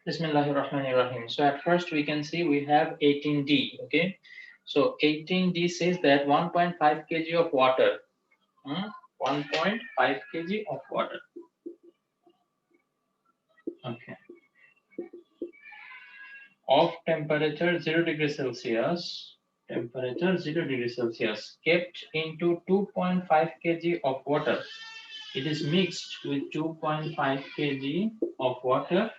Bismillahirrahmanirrahim. So at first we can see we have 18D. Okay. So 18D says that 1.5 kg of water. 1.5 kg of water. Okay. Of temperature 0 degrees Celsius. Temperature 0 degrees Celsius kept into 2.5 kg of water. It is mixed with 2.5 kg of water,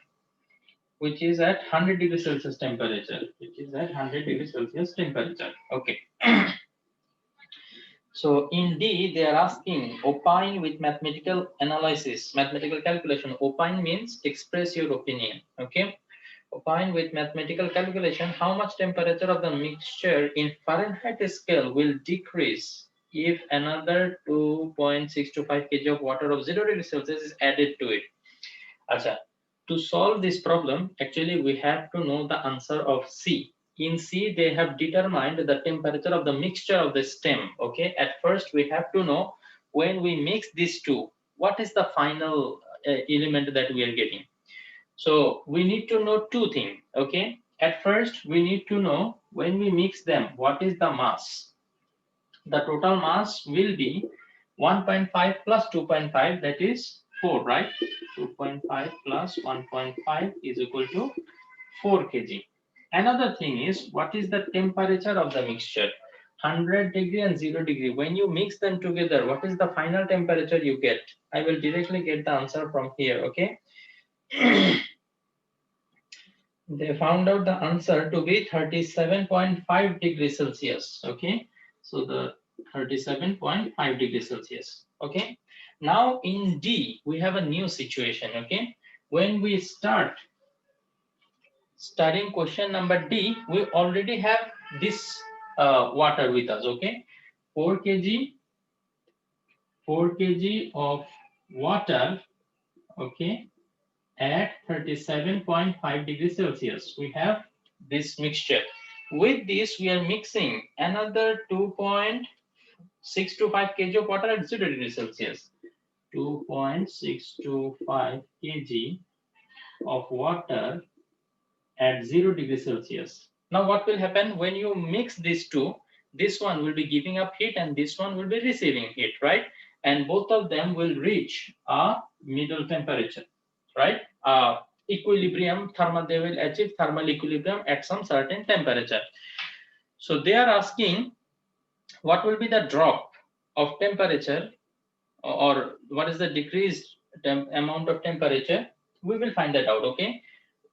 which is at 100 degrees Celsius temperature. Which is at 100 degrees Celsius temperature. Okay. So in D, they are asking opine with mathematical analysis, mathematical calculation. Opine means express your opinion. Okay. Opine with mathematical calculation how much temperature of the mixture in Fahrenheit scale will decrease if another 2.625 kg of water of 0 degrees Celsius is added to it. Acha. To solve this problem, actually we have to know the answer of C. In C, they have determined the temperature of the mixture of the stem. Okay, at first we have to know when we mix these two, what is the final element that we are getting. So we need to know two things. Okay, at first we need to know when we mix them, what is the mass. The total mass will be 1.5 plus 2.5, that is 4, right? 2.5 plus 1.5 is equal to 4 kg. Another thing is, what is the temperature of the mixture? 100 degree and 0 degree. When you mix them together, what is the final temperature you get? I will directly get the answer from here, okay? They found out the answer to be 37.5 degrees Celsius. Okay, so the 37.5 degrees Celsius. Okay, now in D we have a new situation. Okay, when we start studying question number D, we already have this water with us. Okay, 4 kg, 4 kg of water. Okay, at 37.5 degrees Celsius. We have this mixture. With this, we are mixing another 2.625 kg of water at 0 degrees Celsius. 2.625 kg of water at 0 degrees Celsius. Now, what will happen when you mix these two? This one will be giving up heat and this one will be receiving heat, right? And both of them will reach a middle temperature, right? Equilibrium, they will achieve thermal equilibrium at some certain temperature. So they are asking what will be the drop of temperature or what is the decreased amount of temperature. We will find that out. Okay,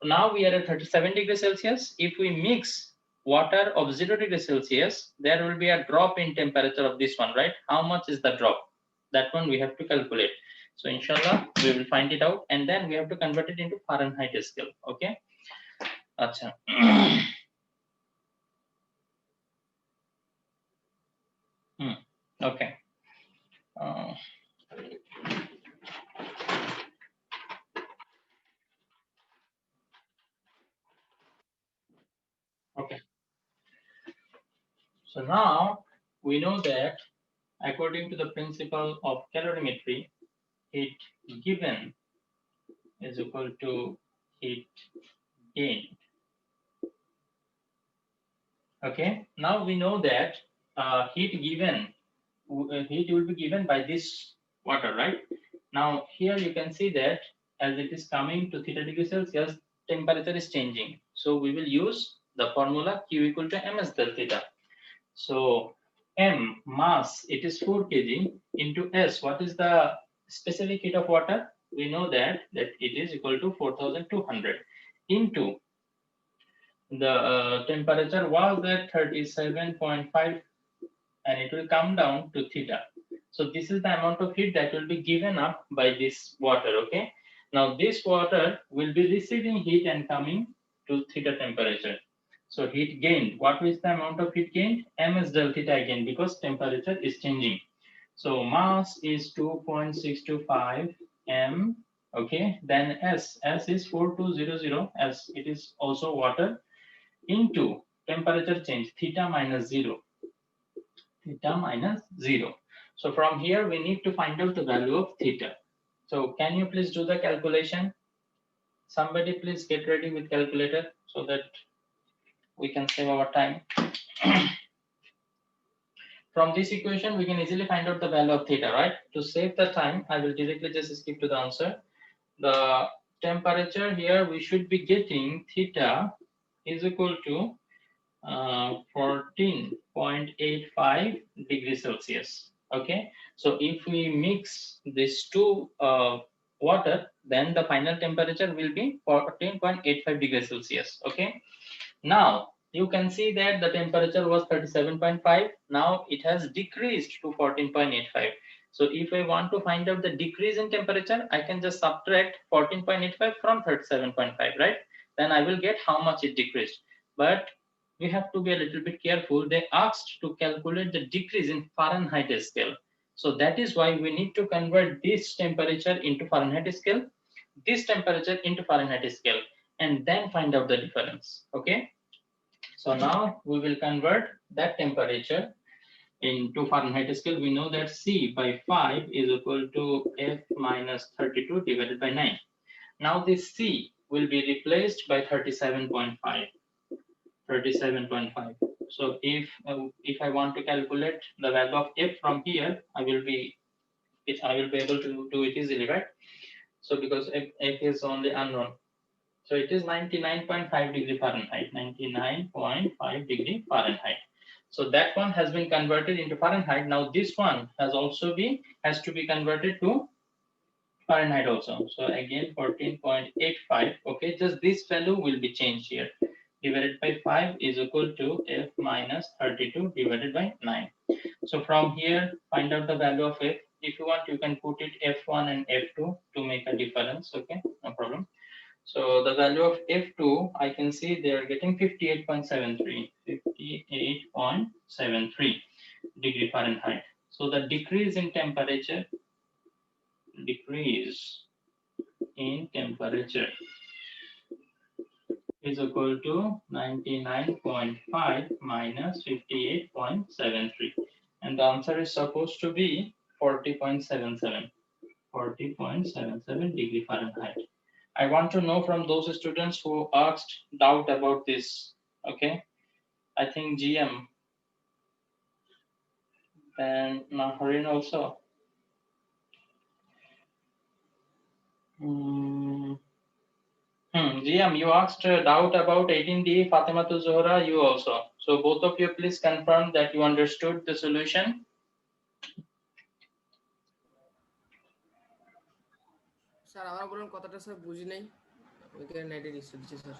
now we are at 37 degrees Celsius. If we mix water of 0 degrees Celsius, there will be a drop in temperature of this one, right? How much is the drop? That one we have to calculate. So inshallah, we will find it out and then we have to convert it into Fahrenheit scale. Okay. Acha. Okay. Uh, okay. So now we know that according to the principle of calorimetry, heat given is equal to heat gained. Okay, now we know that heat will be given by this water, right? Now here you can see that as it is coming to theta degree Celsius, temperature is changing. So we will use the formula Q equal to ms del theta. So m mass, it is 4 kg into s. What is the specific heat of water? We know that it is equal to 4200 into the temperature was at 37.5 and it will come down to theta. So this is the amount of heat that will be given up by this water. Okay. Now this water will be receiving heat and coming to theta temperature. So heat gained. What is the amount of heat gained? Ms del theta again because temperature is changing. So mass is 2.625 m. Okay. Then S is 4200 as it is also water into temperature change theta minus 0. Theta minus 0. So from here we need to find out the value of theta. So can you please do the calculation? Somebody please get ready with calculator so that we can save our time. From this equation, we can easily find out the value of theta, right? To save the time, I will directly just skip to the answer. The temperature here, we should be getting theta is equal to 14.85 degrees Celsius. Okay, so if we mix these two water, then the final temperature will be 14.85 degrees Celsius. Okay, now you can see that the temperature was 37.5. Now it has decreased to 14.85. So if I want to find out the decrease in temperature, I can just subtract 14.85 from 37.5, right? Then I will get how much it decreased. But we have to be a little bit careful. They asked to calculate the decrease in Fahrenheit scale. So that is why we need to convert this temperature into Fahrenheit scale, this temperature into Fahrenheit scale, and then find out the difference. Okay. So now we will convert that temperature into Fahrenheit scale. We know that C by 5 is equal to F minus 32 divided by 9. Now this C will be replaced by 37.5. 37.5. So if I want to calculate the value of F from here, I will be able to do it easily, right? So because F is only unknown. So it is 99.5 degree Fahrenheit, 99.5 degree Fahrenheit. So that one has been converted into Fahrenheit. Now this one has to be converted to Fahrenheit also. So again 14.85. Okay, just this value will be changed here. Divided by 5 is equal to F minus 32 divided by 9. So from here, find out the value of F. If you want, you can put it F1 and F2 to make a difference. Okay, no problem. So the value of F2, I can see they are getting 58.73, 58.73 degree Fahrenheit. So the decrease in temperature is equal to 99.5 minus 58.73. And the answer is supposed to be 40.77, 40.77 degree Fahrenheit. I want to know from those students who asked doubt about this. Okay, I think GM and Naharin also. GM, you asked doubt about 18D, Fatimatul Zohra, you also. So both of you please confirm that you understood the solution. Sir আবার বলুন কথাটা sir বুঝি নাই ওইখানে নেটের issue দিচ্ছে sir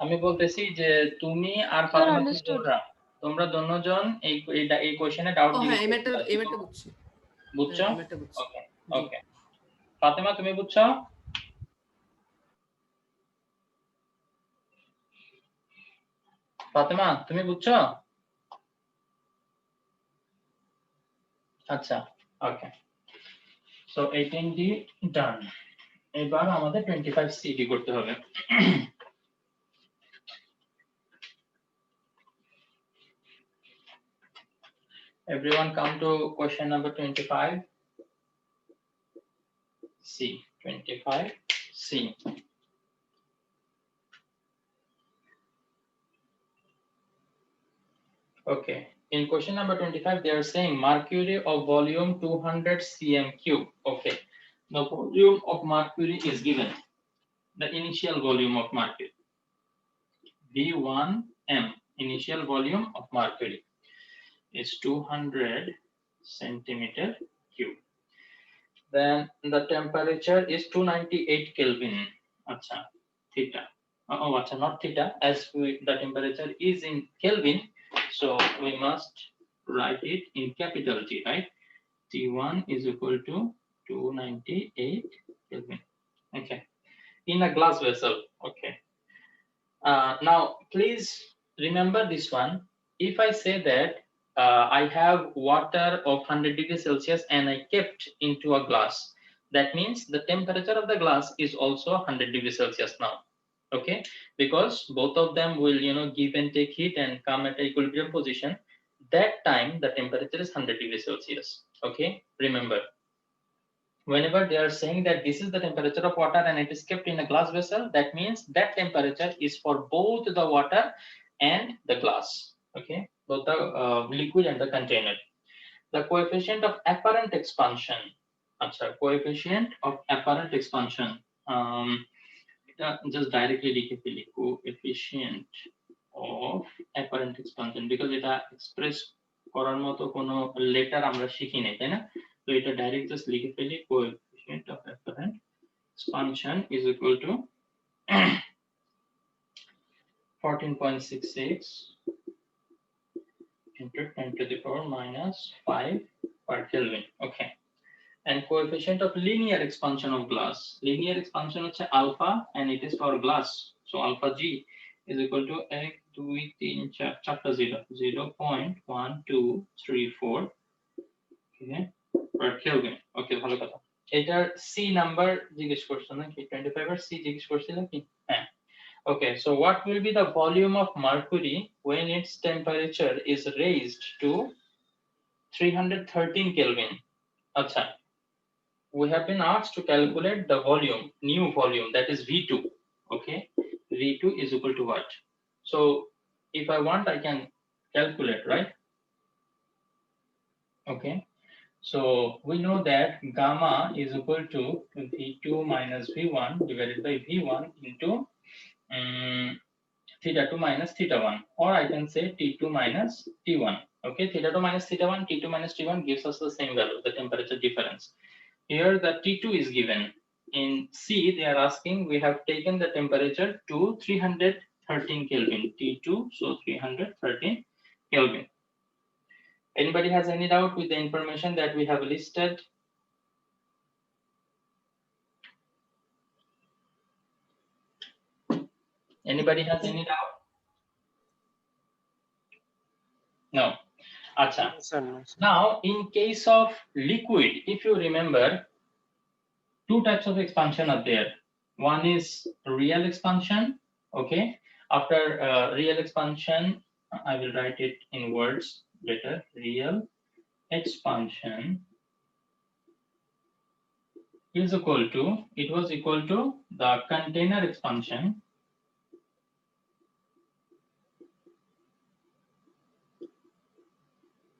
আমি বলতেছি যে তুমি আর ফাতিমাতুল জোহরা তোমরা দুজন এই কোশ্চেনে ডাউট ও হ্যাঁ জিজ্ঞেস এই ম্যাটটা বুঝছি বুঝছো? এই ম্যাটটা বুঝছি ওকে ওকে। ফাতেমা তুমি বুঝছো? ফাতেমা তুমি বুঝছো? আচ্ছা ওকে। সো 18D ডান। এবার আমাদের 25CD করতে হবে। Everyone come to question number 25. C, 25C. Okay, in question number 25, they are saying mercury of volume 200 cm cube. Okay, the volume of mercury is given. The initial volume of mercury, V1m, initial volume of mercury is 200 centimeter cube. Then the temperature is 298 Kelvin. Acha, theta. Oh, acha, not theta. As the temperature is in Kelvin, so we must write it in capital T, right? T1 is equal to 298 Kelvin. Okay. In a glass vessel. Okay. Now, please remember this one. If I say that I have water of 100 degrees Celsius and I kept into a glass, that means the temperature of the glass is also 100 degrees Celsius now. Okay, because both of them will give and take heat and come at equilibrium position. That time the temperature is 100 degrees Celsius. Okay, remember. whenever they are saying that this is the temperature of water and it is kept in a glass vessel, that means that temperature is for both the water and the glass, okay, both the liquid and the container. The coefficient of apparent expansion, coefficient of apparent expansion, just directly লিখে ফেলি coefficient of apparent expansion, because এটা express করার মতো কোনো letter আমরা শিখি নাই, তাই না? তো এটা ডাইরেক্ট জাস্ট লিখে ফেলি, coefficient of apparent expansion is equal to 14.66 into 10 to the power minus 5 per Kelvin. Okay. And coefficient of linear expansion of glass. Linear expansion is alpha and it is for glass. So alpha G is equal to 0.1234 okay, per Kelvin. Okay, ভালো কথা। এটার C number জিজ্ঞেস করছো নাকি? 25 এর C জিজ্ঞেস করছিল কি? হ্যাঁ। Okay, so what will be the volume of mercury when its temperature is raised to 313 Kelvin? Acha. We have been asked to calculate the volume, new volume, that is V2. Okay, V2 is equal to what? So if I want, I can calculate, right? Okay, so we know that gamma is equal to V2 minus V1 divided by V1 into theta 2 minus theta 1, or I can say T2 minus T1. Okay, theta 2 minus theta 1, T2 minus T1 gives us the same value, the temperature difference. Here the T2 is given. In C, they are asking, we have taken the temperature to 313 Kelvin. T2, so 313 Kelvin. Anybody has any doubt with the information that we have listed? Anybody has any doubt? No. Acha. Now, in case of liquid, if you remember, two types of expansion are there. One is real expansion. Okay, after real expansion, I will write it in words better. Real expansion is equal to, it was equal to the container expansion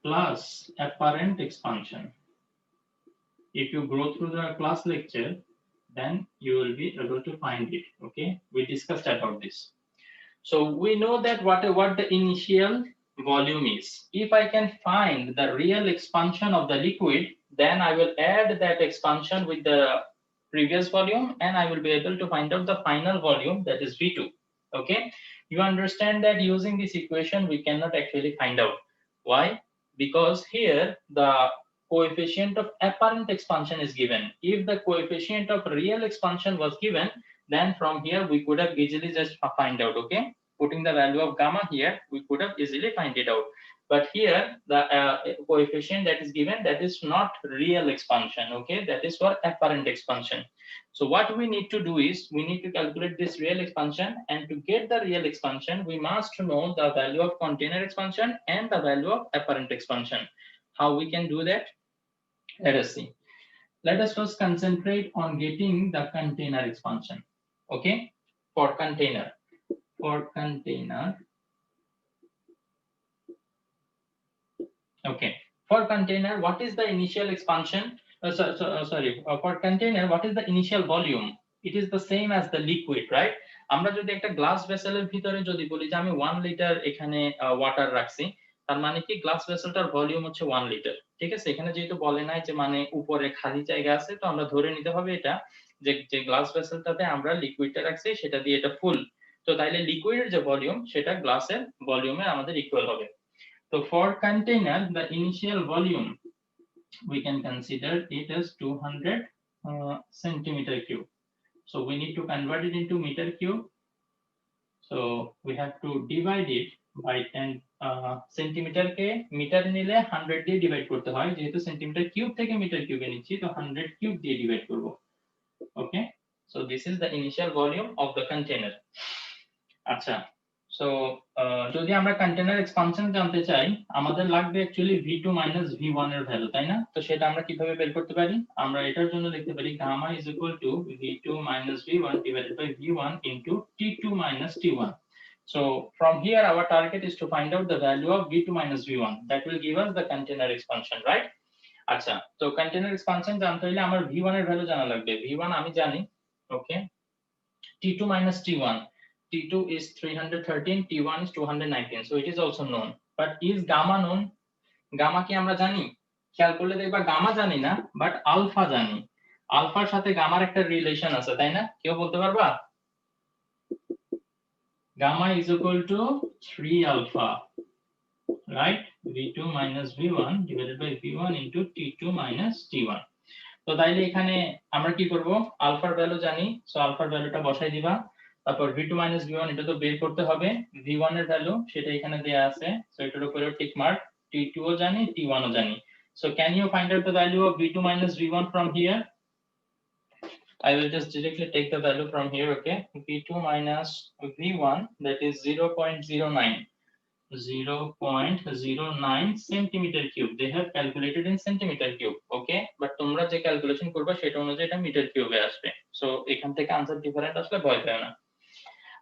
plus apparent expansion. If you go through the class lecture, then you will be able to find it. Okay, we discussed about this. So we know that what the initial volume is. If I can find the real expansion of the liquid, then I will add that expansion with the previous volume and I will be able to find out the final volume, that is V2. Okay, you understand that using this equation we cannot actually find out. Why? Because here the coefficient of apparent expansion is given. If the coefficient of real expansion was given, then from here we could have easily just find out. Okay, putting the value of gamma here, we could have easily find it out. But here the coefficient that is given, that is not real expansion. Okay, that is for apparent expansion. So what we need to do is we need to calculate this real expansion, and to get the real expansion we must know the value of container expansion and the value of apparent expansion. How we can do that? Let us see. Let us first concentrate on getting the container expansion. Okay, for container. Okay, for container, what is the initial expansion? For container, what is the initial volume? It is the same as the liquid, right? আমরা যদি একটা glass ভেসেলের ভিতরে যদি বলি যে আমি 1 litre এখানে water রাখছি, তার মানে কি গ্লাস ভেসেলটার ভলিউম হচ্ছে 1 লিটার। ঠিক আছে, এখানে যেহেতু বলে নাই যে মানে উপরে খালি জায়গা আছে, তো আমরা ধরে নিতে হবে এটা যে গ্লাস ভেসেলটাতে আমরা লিকুইডটা রাখছি সেটা দিয়ে এটা ফুল। তো তাইলে লিকুইডের যে ভলিউম সেটা গ্লাসের ভলিউমে আমাদের ইকুয়াল হবে। So for container, the initial volume we can consider it as 200 centimeter cube. So we need to convert it into meter cube. So we have to divide it by 10 centimeter ke meter nile 100 দিয়ে divide করতে হয়, যেহেতু centimetre cube থেকে metre কিউবে নিচ্ছি তো 100 cube দিয়ে divide করব। Okay, so this is the initial volume of the container. আচ্ছা, সো যদি আমরা কন্টেনার এক্সপানশন জানতে চাই আমাদের লাগবে অ্যাকচুয়ালি v2 মাইনাস v1 এর ভ্যালু, তাই না? তো সেটা আমরা কিভাবে বের করতে পারি? আমরা এটার জন্য লিখতে পারি gamma is equal to v2 minus v1 divided by v1 into t2 minus t1. So from here our target is to find out the value of v2 minus v1 that will give us the container expansion, right? আচ্ছা, তো container expansion জানতে হলে আমার v1 এর value জানা লাগবে। v1 আমি জানি, ওকে, t2 minus t1. T2 is 313, T1 is 219, so it is also known. But is gamma known? Gamma কি আমরা জানি? খেয়াল করলে দেখবা গামা জানি না, বাট আলফা জানি। আলফার সাথে গামার একটা রিলেশন আছে, তাই না? কেউ বলতে পারবা? Gamma is equal to 3 alpha, right? V2 minus V1 divided by V1 into T2 minus T1. তো তাইলে এখানে আমরা কি করব? আলফার ভ্যালু জানি, সো আলফার ভ্যালুটা বসাই দিবা। তারপর v2 minus v1 এটা তো বের করতে হবে। v1 এর ভ্যালু সেটা এখানে দেয়া আছে, সো এটার উপরে টিক মার্ক। t2 ও জানি, t1 ও জানি। So can you find out the value of v2 minus v1 from here? I will just directly take the value from here, okay? v2 minus v1, that is 0.09. 0.09 centimeter cube. They have calculated in centimeter cube, okay? But তোমরা যে calculation করবে সেটা অনুযায়ী এটা metre কিউবে আসবে। So এখান থেকে answer different আসলে ভয় পেও না।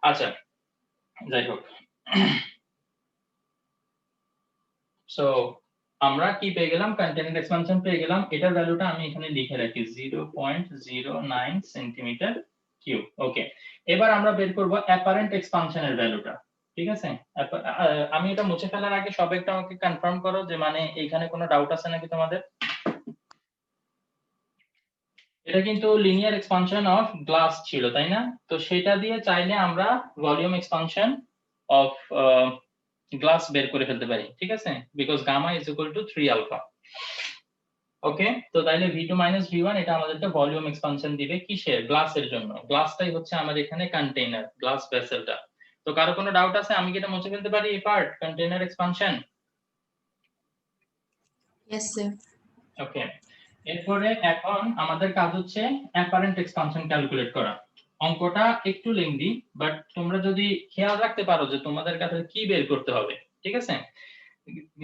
আচ্ছা, যাই হোক, সো আমরা কি পেয়ে গেলাম? কন্টেনার এক্সপানশন পেয়ে গেলাম। এটার ভ্যালুটা আমি এখানে লিখে রাখি 0.09 সেন্টিমিটার কিউব, ওকে। এবার আমরা বের করব অ্যাপারেন্ট এক্সপানশনের ভ্যালুটা, ঠিক আছে? আমি এটা মুছে ফেলার আগে সব একটা আমাকে কনফার্ম করো যে মানে এখানে কোনো ডাউট আছে নাকি তোমাদের? এটা কিন্তু লিনিয়ার এক্সপানশন অফ গ্লাস ছিল, তাই না? তো সেটা দিয়ে চাইলে আমরা ভলিউম এক্সপানশন অফ গ্লাস বের করে ফেলতে পারি, ঠিক আছে? Because gamma is equal to 3 alpha, okay. তো তাইলে v2 মাইনাস v1 এটা আমাদেরকে ভলিউম এক্সপানশন দিবে কিসের? গ্লাসের জন্য। গ্লাসটাই হচ্ছে আমাদের এখানে কন্টেইনার, গ্লাস ভেসেলটা। তো কারো কোনো ডাউট আছে? আমি কি এটা মুছে ফেলতে পারি এই part, container expansion? Yes, sir. ওকে, এরপরে এখন আমাদের কাজ হচ্ছে অ্যাপারেন্ট এক্সপানশন ক্যালকুলেট করা। অঙ্কটা একটু লেংদি, বাট তোমরা যদি খেয়াল রাখতে পারো যে তোমাদের কাছে কি বের করতে হবে, ঠিক আছে?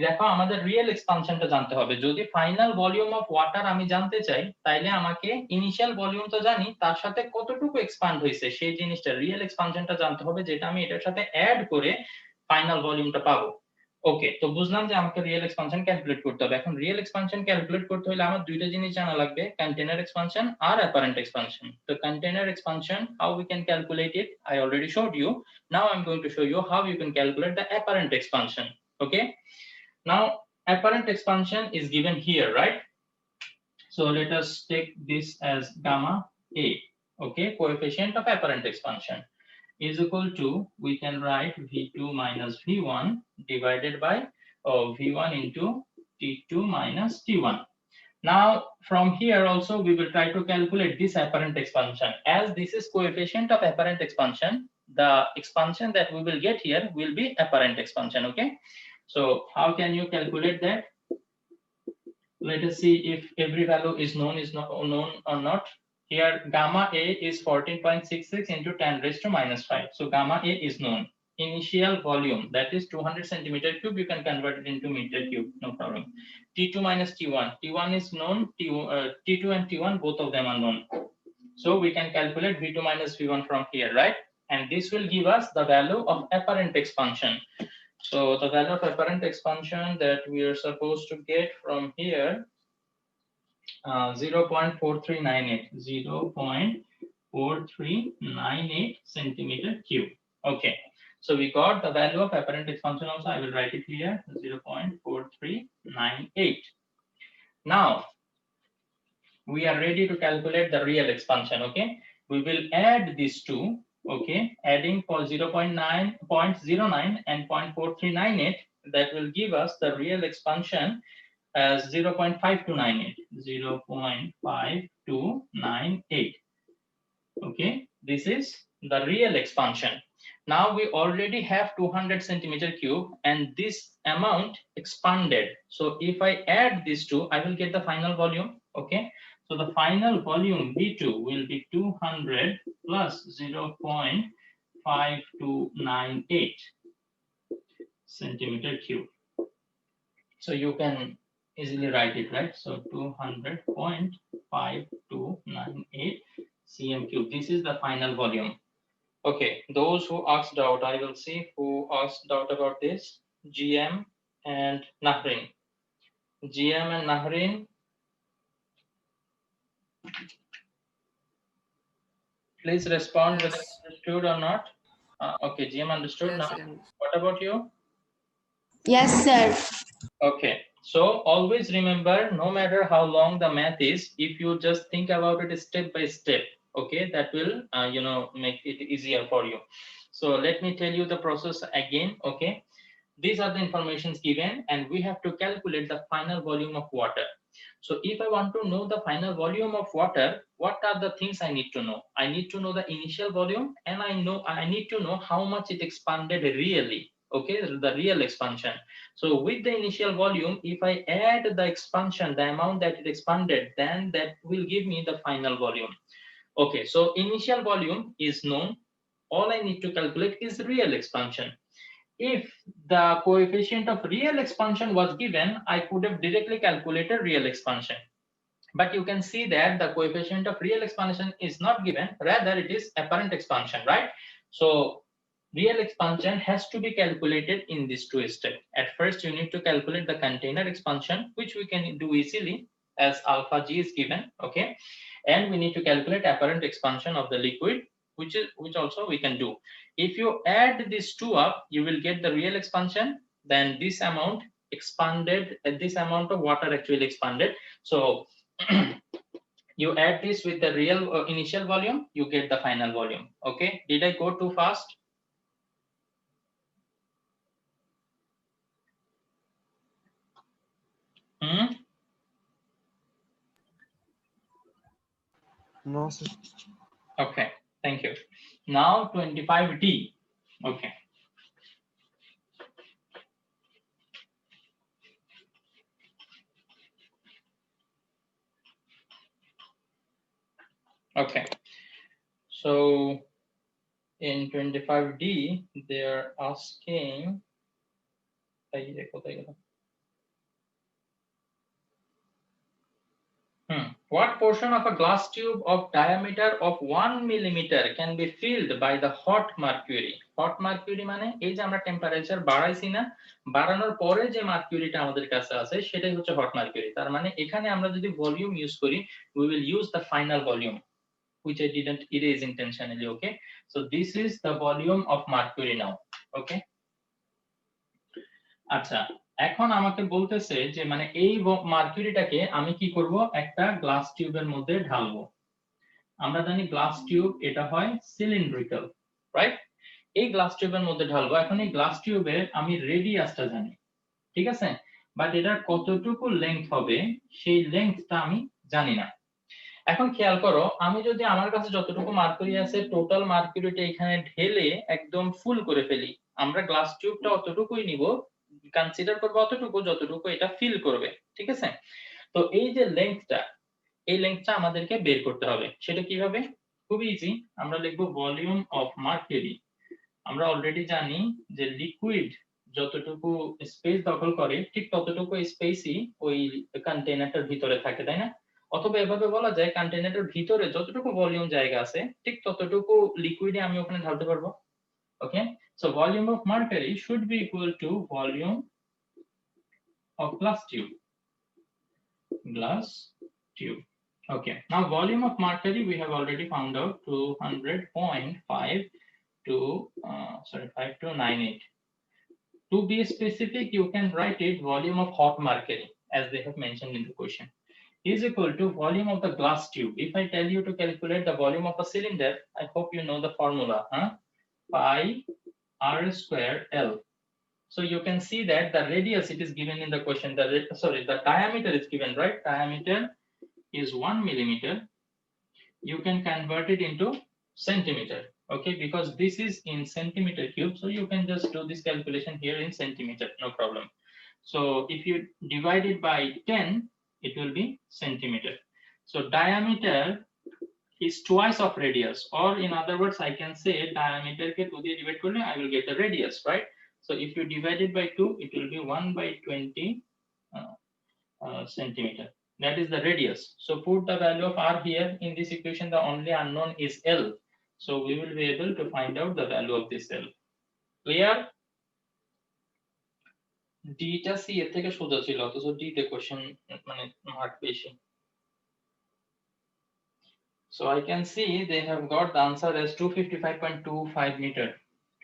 দেখো, আমাদের রিয়েল এক্সপানশনটা জানতে হবে। যদি ফাইনাল ভলিউম অফ ওয়াটার আমি জানতে চাই, তাইলে আমাকে ইনিশিয়াল ভলিউম তো জানি, তার সাথে কতটুকু এক্সপান্ড হয়েছে সেই জিনিসটা, রিয়েল এক্সপানশনটা জানতে হবে, যেটা আমি এটার সাথে অ্যাড করে ফাইনাল ভলিউমটা পাবো। ওকে, তো বুঝলাম যে আমাকে রিয়েল এক্সপানশন ক্যালকুলেট করতে হবে। এখন রিয়েল এক্সপানশন ক্যালকুলেট করতে হলে আমার দুইটা জিনিস জানা লাগবে, কন্টেইনার এক্সপানশন আর অ্যাপারেন্ট এক্সপানশন। তো container expansion, how we can calculate it, I already showed you. Now I am going to show you how you can calculate the apparent expansion, okay? Now, apparent expansion is given here, right? So let us take this as gamma A, okay? Coefficient of apparent expansion is equal to, we can write V2 minus V1 divided by V1 into T2 minus T1. Now, from here also we will try to calculate this apparent expansion. As this is coefficient of apparent expansion, the expansion that we will get here will be apparent expansion, okay? So how can you calculate that? Let us see if every value is known or not. Here gamma A is 14.66 into 10 raised to minus 5. So gamma A is known. Initial volume, that is 200 centimeter cube, you can convert it into meter cube, no problem. T2 minus T1. T1 is known, T2 and T1, both of them are known. So we can calculate V2 minus V1 from here, right? And this will give us the value of apparent expansion. So the value of apparent expansion that we are supposed to get from here, 0.4398, 0.4398 centimeter cube. Okay, so we got the value of apparent expansion also. I will write it here, 0.4398. Now we are ready to calculate the real expansion, okay? We will add these two, okay? Adding for 0.09 and 0.4398, that will give us the real expansion as 0.5298, 0.5298. Okay, this is the real expansion. Now we already have 200 centimeter cube and this amount expanded. So if I add these two, I will get the final volume, okay? So the final volume V2 will be 200 plus 0.5298. centimeter cube. So you can easily write it, right? So 200.5298 cm cube. This is the final volume. Okay, those who asked doubt, I will see who asked doubt about this. GM and Nahrin. GM and Nahrin. Please respond whether Yes. understood or not. Okay, GM understood Yes, now. I understand. What about you? Yes, sir. Okay, so always remember, no matter how long the math is, if you just think about it step by step, okay, that will make it easier for you. So let me tell you the process again. Okay, these are the informations given and we have to calculate the final volume of water. So if I want to know the final volume of water, what are the things I need to know? I need to know the initial volume, and I need to know how much it expanded really. Okay, the real expansion. So with the initial volume, if I add the expansion, the amount that it expanded, then that will give me the final volume. Okay, so initial volume is known. All I need to calculate is real expansion. If the coefficient of real expansion was given, I could have directly calculated real expansion. But you can see that the coefficient of real expansion is not given, rather it is apparent expansion, right? So real expansion has to be calculated in this two step. At first you need to calculate the container expansion, which we can do easily as alpha g is given. Okay, and we need to calculate apparent expansion of the liquid, which also we can do. If you add these two up, you will get the real expansion, then this amount expanded, this amount of water actually expanded. So you add this with the real initial volume, you get the final volume. Okay, did I go too fast? No, sir. Okay, thank you. Now 25D. Okay, okay, so in 25D they're asking, what portion of a glass tube of diameter of 1 millimeter can be filled by the hot mercury? Hot mercury মানে এই যে আমরা temperature বাড়াইছি না, বাড়ানোর পরে যে মার্কিউরিটা আমাদের কাছে আছে সেটাই হচ্ছে হট মার্কিউরি। তার মানে এখানে আমরা যদি ভলিউম ইউজ করি, we will use the final volume, which I didn't erase intentionally. Okay, so this is the volume of mercury now. Okay, আচ্ছা, এখন আমাকে বলতেছে যে মানে এই মার্কিউরিটাকে আমি কি করব, একটা গ্লাস টিউবের মধ্যে ঢালবো। আমরা জানি গ্লাস টিউব এটা হয় সিলিন্ড্রিক্যাল, রাইট? এই গ্লাস টিউবের মধ্যে ঢালবো। এখন এই গ্লাস টিউবের আমি রেডিয়াসটা জানি, ঠিক আছে, বাট এটার কতটুকু লেংথ হবে সেই লেংথটা আমি জানি না। এখন খেয়াল করো, আমি যদি আমার কাছে যতটুকু মার্কুরি আছে টোটাল মার্কুরিটা এখানে ঢেলে একদম ফুল করে ফেলি, আমরা গ্লাস টিউবটা অতটুকুই নিব, কনসিডার করব অতটুকু যতটুকু এটা ফিল করবে, ঠিক আছে? তো এই যে লেংথটা, এই লেংথটা আমাদেরকে বের করতে হবে। সেটা কিভাবে? খুবই ইজি, আমরা লিখব ভলিউম অফ মার্কুরি। আমরা অলরেডি জানি যে লিকুইড যতটুকু স্পেস দখল করে ঠিক ততটুকু স্পেসই ওই কন্টেইনারটার ভিতরে থাকে, তাই না? অথবা এভাবে বলা যায় কন্টেইনারের ভিতরে যতটুকু ভলিউম জায়গা আছে ঠিক ততটুকু লিকুইডে আমি ওখানে ঢালতে পারবো। Okay, so volume of mercury should be equal to volume of glass tube. Okay, now volume of mercury we have already found out, 200.5 to 5298. To be specific, you can write it volume of hot mercury as they have mentioned in the question is equal to volume of the glass tube. If I tell you to calculate the volume of a cylinder, I hope you know the formula, pi r square L. So you can see that the radius it is given in the question, the diameter is given, right? Diameter is 1 millimeter. You can convert it into centimeter, okay, because this is in centimeter cube, so you can just do this calculation here in centimeter, no problem. So if you divide it by 10, it will be centimeter. So diameter is twice of radius, or in other words I can say diameter ke 2 diye divide korle I will get the radius, right? So if you divide it by 2, it will be 1 by 20 centimeter. That is the radius. So put the value of r here. In this equation, the only unknown is L. So we will be able to find out the value of this L. Clear? D টা C এর থেকে সোজা ছিল, অথচ D তে question মানে mark বেশি। So I can see they have got the answer as 255.25 meter.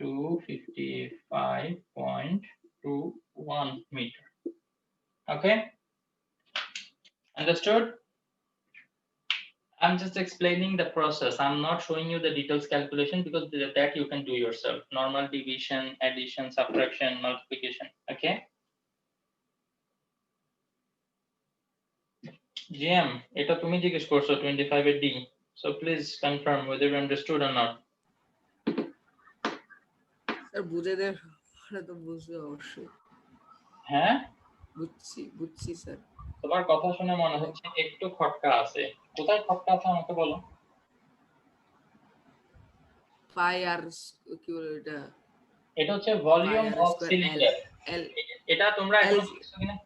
255.21 meter. Okay? Understood? I'm just explaining the process. I'm not showing you the details calculation because that you can do yourself. Normal division, addition, subtraction, multiplication. Okay? GM, এটা তুমি জিজ্ঞেস করছো 25 এর D. So please confirm whether you understood or not. Sir বুঝে দেন, তো বুঝবে অবশ্যই। হ্যাঁ, বুঝছি স্যার। তোমার কথা শুনে মনে হচ্ছে একটু খটকা আছে। কোথায় খটকা আছে আমাকে বলো। পাই আর কি বলে এটা? এটা হচ্ছে ভলিউম অফ সিলিন্ডার। এটা তোমরা এখন বুঝছো কিনা?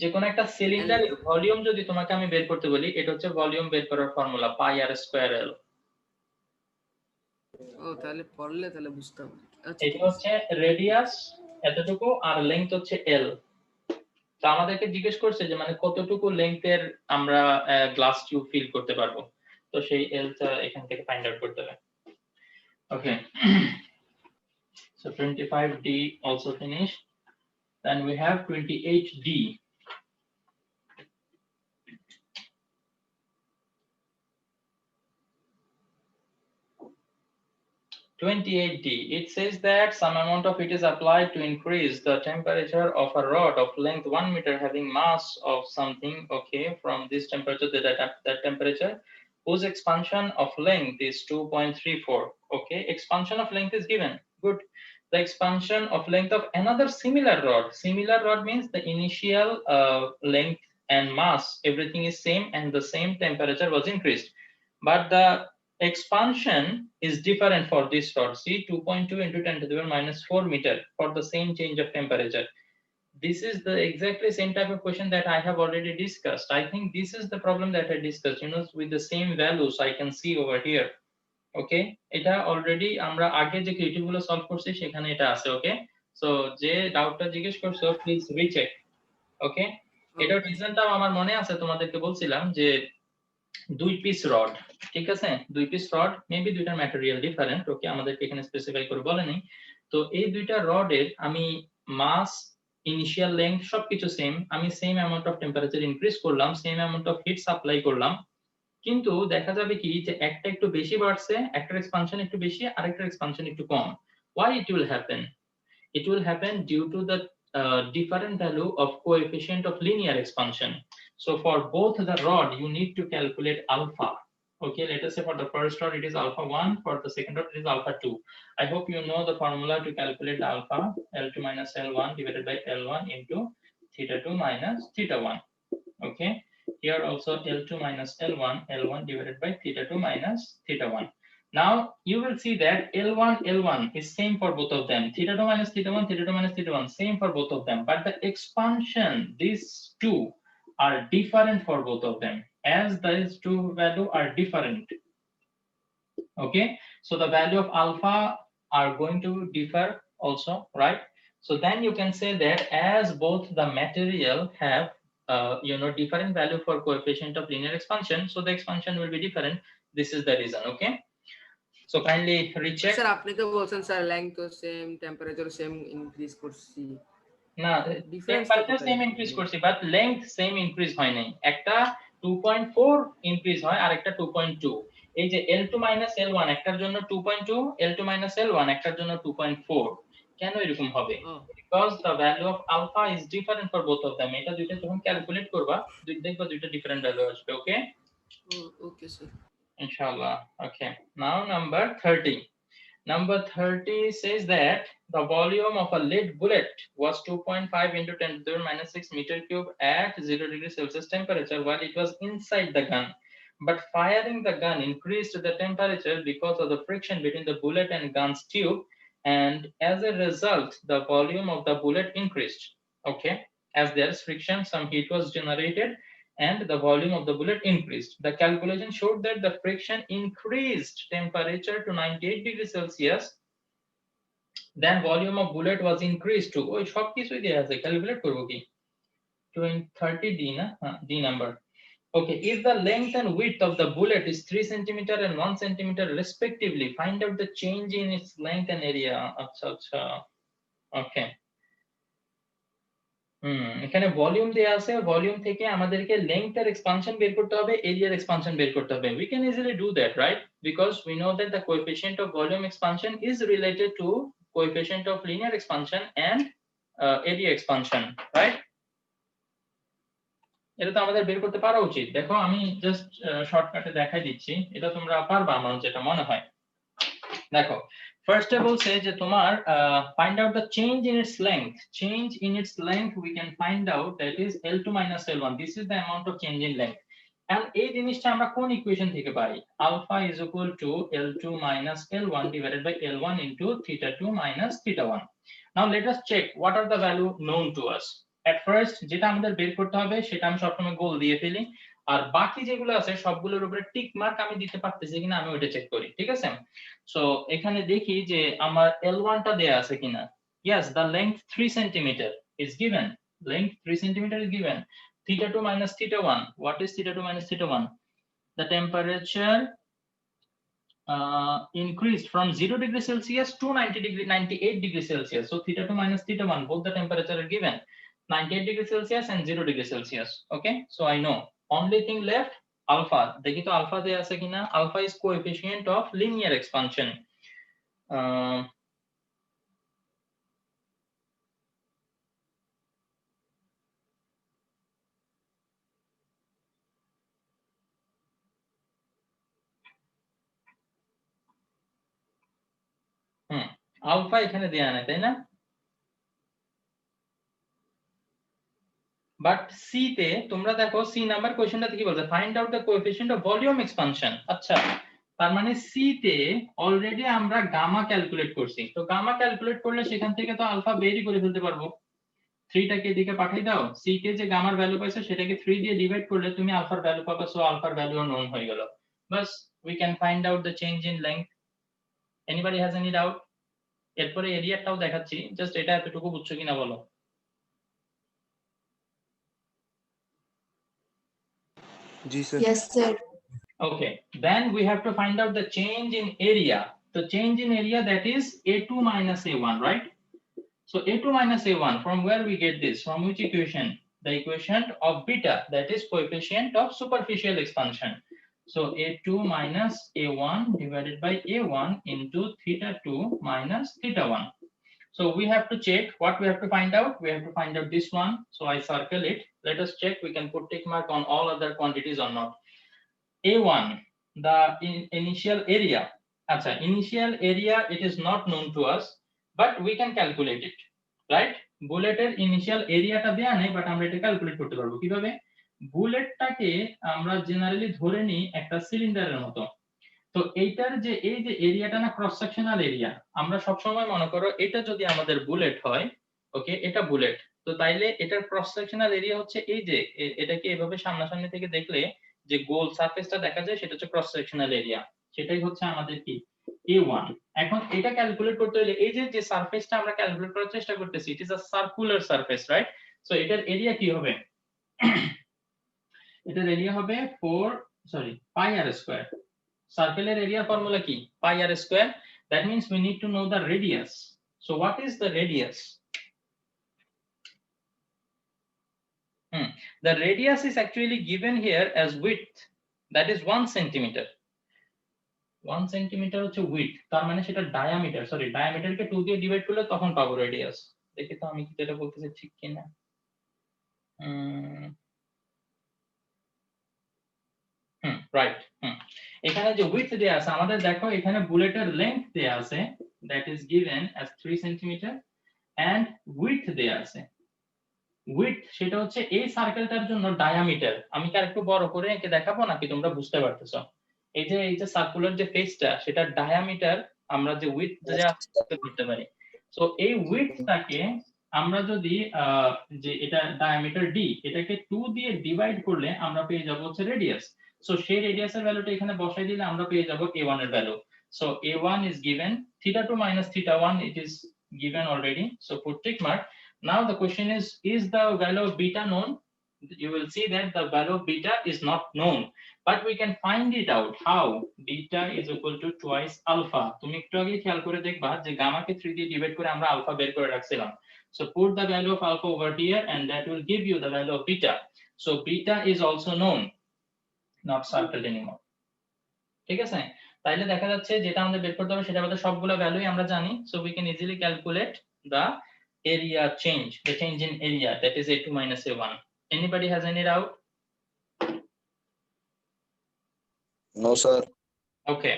যে কোন একটা সিলিন্ডারের ভলিউম যদি তোমাকে আমি বের করতে বলি, এটা হচ্ছে ভলিউম বের করার ফর্মুলা পাই আর স্কয়ার এল। ও তাহলে পড়লে তাহলে বুঝতাম। এটা হচ্ছে রেডিয়াস এতটুকু আর লেংথ হচ্ছে এল। তো আমাদেরকে জিজ্ঞেস করছে যে মানে কতটুকু লেংথের আমরা গ্লাস টিউব ফিল করতে পারবো। তো সেই এলটা এখান থেকে ফাইন্ড আউট করতে হবে। ওকে। So 25D also finished. Then we have 28D. 28D, it says that some amount of heat is applied to increase the temperature of a rod of length 1 meter having mass of something, okay, from this temperature to that temperature, whose expansion of length is 2.34, okay, expansion of length is given, good. The expansion of length of another similar rod means the initial length and mass, everything is same and the same temperature was increased, but the expansion is different for this rod. See, 2.2 into 10 to the power minus 4 meter for the same change of temperature. This is the exactly same type of question that I have already discussed. I think this is the problem that I discussed, you know, with the same values I can see over here. Okay, এটা already আমরা আগে যে creative গুলো solve করছি সেখানে এটা আছে। ওকে, so যে ডাউটটা জিজ্ঞেস করছো প্লিজ রিচেক। ওকে, এটার রিজনটাও আমার মনে আছে, তোমাদেরকে বলছিলাম যে 2 পিস রড, ঠিক আছে, 2 পিস রড, মেবি দুইটার ম্যাটেরিয়াল ডিফারেন্ট, ওকে, আমাদেরকে এখানে স্পেসিফাই করে বলেনি। তো এই দুইটা রডের আমি মাস, ইনিশিয়াল লেংথ সবকিছু সেম, আমি same amount of temperature increase করলাম, same amount of heat supply করলাম, কিন্তু দেখা যাবে কি যে একটা একটু বেশি বাড়ছে, একটার এক্সপানশন একটু বেশি, আরেকটার এক্সপানশন একটু কম। Why it will happen? It will happen due to the different value of coefficient of linear expansion. So for both the rod, you need to calculate alpha. Okay, let us say for the first rod it is alpha 1, for the second rod it is alpha 2. I hope you know the formula to calculate the alpha, L2 minus L1 divided by L1 into theta 2 minus theta 1. Okay, here also L2 minus L1 divided by theta 2 minus theta 1. Now you will see that L1 is same for both of them. Theta 2 minus theta 1, theta 2 minus theta 1, same for both of them. But the expansion, these two are different for both of them, as these two values are different. Okay, so the value of alpha are going to differ also, right? So then you can say that as both the material have you know, different value for coefficient of linear expansion, so the expansion will be different. This is the reason. Okay, so kindly recheck. Sir আপনি তো বলছেন sir length তো same, temperature same increase করছি, না temperature same increase করছি, but length same increase হয় নাই, একটা 2.4 ইনক্রিজ হয় আর একটা 2.2। এই যে L2 minus L1 একটার জন্য 2.2, L2 minus L1 একটার জন্য 2.4, কেন এরকম হবে? Because the value of alpha is different for both of them. এটা দুইটা যখন ক্যালকুলেট করবা দেখবা দুইটা ডিফারেন্ট ভ্যালু আসবে। ওকে, ওকে স্যার, ইনশাআল্লাহ। Okay, now number 30. Number 30 says that the volume of a lead bullet was 2.5 into 10 to the power minus 6 meter cube at 0 degree Celsius temperature while it was inside the gun. But firing the gun increased the temperature because of the friction between the bullet and gun's tube, and as a result the volume of the bullet increased. Okay, as there's friction, some heat was generated and the volume of the bullet increased. The calculation showed that the friction increased temperature to 98 degrees Celsius, then volume of bullet was increased to ওই সব কিছুই দেয়া আছে, calculate করব কি 30 d না, d number. Okay, if the length and width of the bullet is 3 cm and 1 cm respectively, find out the change in its length and area. আচ্ছা okay. এখানে ভলিউম দেয়া আছে, ভলিউম থেকে আমাদেরকে লেংথ এর এক্সপানশন বের করতে হবে, এরিয়ার এক্সপানশন বের করতে হবে. We can easily do that, right? Because we know that the coefficient of volume expansion is related to coefficient of linear expansion and area expansion, right? এটা তো আমাদের বের করতে পারা উচিত. দেখো আমি জাস্ট শর্টকাটে দেখাই দিচ্ছি, এটা তোমরা পারবা আমার যেটা মনে হয়. দেখো ফার্স্ট অফ অল সে যে তোমার find out the change in its length. Change in its length we can find out that is L2 minus L1. This is the amount of change in length. And এই জিনিসটা আমরা কোন equation থেকে পাই? Alpha is equal to L2 minus L1 divided by L1 into theta 2 minus theta 1. Now let us check what are the value known to us. At first যেটা আমাদের বের করতে হবে সেটা আমি সবসময় গোল দিয়ে ফেলি, আর বাকি যেগুলো আছে সবগুলোর উপরে টিক মার্ক আমি দিতে পারতেছি কিনা আমি ওটা চেক করি, ঠিক আছে? সো এখানে দেখি যে আমার L1 টা দেয়া আছে কিনা. Yes, the length 3 cm is given. Length 3 cm is given. Theta 2 minus theta 1. What is theta 2 minus theta 1? The temperature increased from 0 degrees Celsius to 98 degrees Celsius. So theta 2 minus theta 1, both the temperature are given. 98 degrees Celsius and 0 degrees Celsius. Okay, so I know only thing left alpha. দেখি তো alpha দেয়া আছে কিনা. Alpha is coefficient of linear expansion. Alpha এখানে দেয়া নাই তাই না? বাট সি তে তোমরা দেখো সি নাম্বার কোশ্চেনটাতে কি বলছে, find out the coefficient of volume expansion. আচ্ছা, তার মানে সি তে অলরেডি আমরা গামা ক্যালকুলেট করছি. তো গামা ক্যালকুলেট করলে সেখান থেকে তো আলফা বেরই করে ফেলতে পারবো. 3 টাকে এদিকে পাঠিয়ে দাও, সি কে যে গামার ভ্যালু পাইছো সেটাকে 3 দিয়ে ডিভাইড করলে তুমি আলফার ভ্যালু পাবা. সো আলফার ভ্যালু নোন হয়ে গেল. বাস we can find out the change in length. Anybody has any doubt? এরপরে এরিয়াটাও দেখাচ্ছি, জাস্ট এটা এতটুকু বুঝছো কিনা বলো. Yes, sir. Okay, then we have to find out the change in area. The change in area, that is A2 minus A1, right? So A2 minus A1, from where we get this? From which equation? The equation of beta, that is coefficient of superficial expansion. So A2 minus A1 divided by A1 into theta 2 minus theta 1. So we have to check what we have to find out. We have to find out this one. So I circle it. Let us check. We can put tick mark on all other quantities or not. A1, the initial area. Acha, initial area, it is not known to us, but we can calculate it, right? Bulleter initial area ta deya nei, but আমরা এটা calculate করতে পারবো কিভাবে? বুলেটটাকে আমরা generally ধরে নিই একটা সিলিন্ডারের মতো. তো এইটার যে এই যে এরিয়াটা না, ক্রস সেকশনাল এরিয়া, আমরা সব সময় মনে করো এটা যদি আমাদের বুলেট হয়, ওকে, এটা বুলেট, তো তাইলে এটার ক্রস সেকশনাল এরিয়া হচ্ছে এই যে এটাকে এভাবে সামনাসামনি থেকে দেখলে যে গোল সারফেসটা দেখা যায় সেটা হচ্ছে ক্রস সেকশনাল এরিয়া. সেটাই হচ্ছে আমাদের কি A1. এখন এটা ক্যালকুলেট করতে হলে এই যে সারফেসটা আমরা ক্যালকুলেট করার চেষ্টা করতেছি, it is a circular surface, right? So এটার এরিয়া কি হবে? এটার এরিয়া হবে পাই আর স্কয়ার. সার্কেলের এরিয়া ফর্মুলা কি? পাই আর square. That means we need to know the radius. So what is the radius? The radius is actually given here as width, that is 1 centimeter. 1 centimeter হচ্ছে width, তার মানে সেটা diameter, ডায়ামিটারকে 2 দিয়ে divide করলে তখন পাবো radius. দেখি তো আমি কি যেটা বলতেছি ঠিক কিনা. রাইট. এখানে যে width দেয়া আছে আমাদের, দেখো এখানে বুলেটের লেংথ দেয়া আছে, that is given as 3 centimeter, and width দেয়া আছে. width সেটা হচ্ছে এই সার্কেলটার জন্য ডায়ামিটার. আমি কি আরেকটু বড় করে এঁকে দেখাবো নাকি তোমরা বুঝতে পারতেছো? এই যে সার্কুলার যে ফেসটা, সেটা ডায়ামিটার আমরা যে উইডথ করতে পারি। সো এই উইডথটাকে আমরা যদি যে এটা ডায়ামিটার ডি এটাকে 2 দিয়ে ডিভাইড করলে আমরা পেয়ে যাব হচ্ছে রেডিয়াস। সো সেই রেডিয়াসের ভ্যালুটা এখানে বসাই দিলে আমরা পেয়ে যাব a1 এর value. So a1 is given, theta2 minus theta1 it is given already, so put tick mark. Now the question is the value of beta known? You will see that the value of beta is not known, but we can find it out. How? Beta is equal to twice alpha. তুমি একটু আগে খেয়াল করে দেখবা যে গামাকে 3 দিয়ে divide করে আমরা আলফা বের করে রাখছিলাম। So put the value of alpha over here and that will give you the value of beta. So beta is also known, not circled anymore. ঠিক আছে, তাইলে দেখা যাচ্ছে যেটা আমাদের বের করতে হবে সেটা আমাদের সবগুলো ভ্যালুই আমরা জানি। So we can easily calculate the area change, the change in area, that is a2 minus a1. Anybody has any doubt? No, sir. Okay,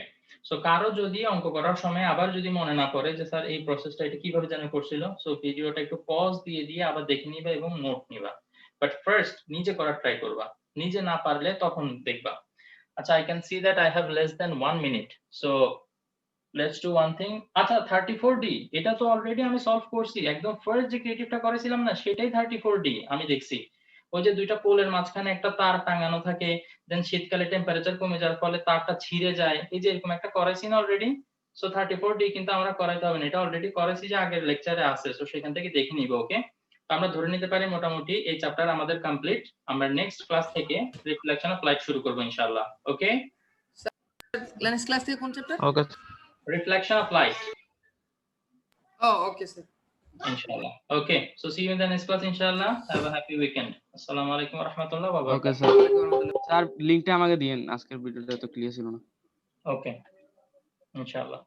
so কারো যদি অঙ্ক করার সময় আবার যদি মনে না পড়ে যে স্যার এই প্রসেসটা এটা কিভাবে যেন করছিল, সো ভিডিওটা একটু পজ দিয়ে দিয়ে আবার দেখে নিবা এবং নোট নিবা, বাট ফার্স্ট নিজে করার ট্রাই করবা, নিজে না পারলে তখন দেখবা। আচ্ছা, I can see that I have less than 1 minute, so let's do one thing. আচ্ছা 34D এটা তো অলরেডি আমি সলভ করছি, একদম ফার্স্ট যে ক্রিয়েটিভটা করেছিলাম না সেটাই 34D আমি দেখছি। ওই যে দুইটা পোলের মাঝখানে একটা তার টাঙানো থাকে, দেন শীতকালে টেম্পারেচার কমে যাওয়ার ফলে তারটা ছিঁড়ে যায়, এই যে এরকম একটা করেছি না অলরেডি। সো 34D কিন্তু আমরা করাইতে হবে না, এটা অলরেডি করেছি যে আগের লেকচারে আছে, সো সেখান থেকে দেখে নিব। ওকে, তো আমরা ধরে নিতে পারি মোটামুটি এই চ্যাপ্টার আমাদের কমপ্লিট। আমরা নেক্সট ক্লাস থেকে রিফ্লেকশন অফ লাইট শুরু করব ইনশাআল্লাহ। ওকে, নেক্সট ক্লাস থেকে কোন chapter? Okay, reflection of light. Oh, okay, sir. Inshallah. Okay, so see you in the next class inshallah. Have a happy weekend. Assalamu alaikum wa rahmatullahi wa okay barakatuh. Sir, sir লিংকটা আমাকে দিয়েন, আজকের ভিডিওটা তো clear ছিল না। Okay, inshallah.